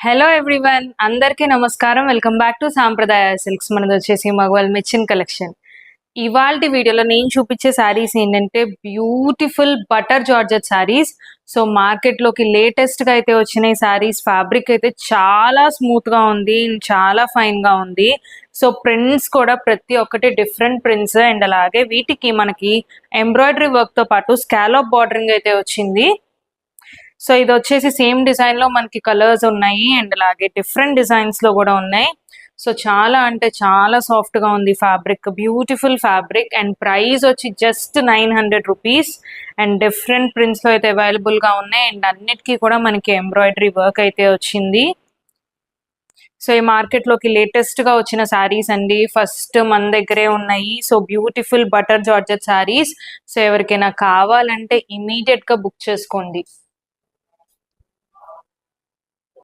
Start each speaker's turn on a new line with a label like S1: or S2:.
S1: Hello everyone, అందరికీ నమస్కారం. Welcome back to సాంప్రదాయ సిల్క్స్. మనది వచ్చేసి మగవాల్ మెచ్చిన్ కలెక్షన్. ఇవాల్టి వీడియోలో నేను చూపించే శారీస్ ఏంటంటే beautiful butter georgette saris. So మార్కెట్లోకి లేటెస్ట్గా అయితే వచ్చిన శారీస్. ఫ్యాబ్రిక్ అయితే చాలా స్మూత్గా ఉంది, చాలా ఫైన్గా ఉంది. సో ప్రింట్స్ కూడా ప్రతి ఒక్కటి డిఫరెంట్ ప్రింట్స్, అండ్ అలాగే వీటికి మనకి ఎంబ్రాయిడరీ వర్క్తో పాటు స్కాలప్ బార్డరింగ్ అయితే వచ్చింది. సో ఇది వచ్చేసి సేమ్ డిజైన్ లో మనకి కలర్స్ ఉన్నాయి, అండ్ అలాగే డిఫరెంట్ డిజైన్స్ లో కూడా ఉన్నాయి. సో చాలా అంటే చాలా సాఫ్ట్ గా ఉంది fabric, beautiful fabric. And price వచ్చి just 900 rupees. And different prints లో అయితే అవైలబుల్ గా ఉన్నాయి, అండ్ అన్నిటికీ కూడా మనకి ఎంబ్రాయిడరీ వర్క్ అయితే వచ్చింది. సో ఈ మార్కెట్ లోకి లేటెస్ట్ గా వచ్చిన శారీస్ అండి, ఫస్ట్ మన దగ్గరే ఉన్నాయి. So beautiful butter georgette saris. So ఎవరికైనా కావాలంటే ఇమీడియట్ గా బుక్ చేసుకోండి.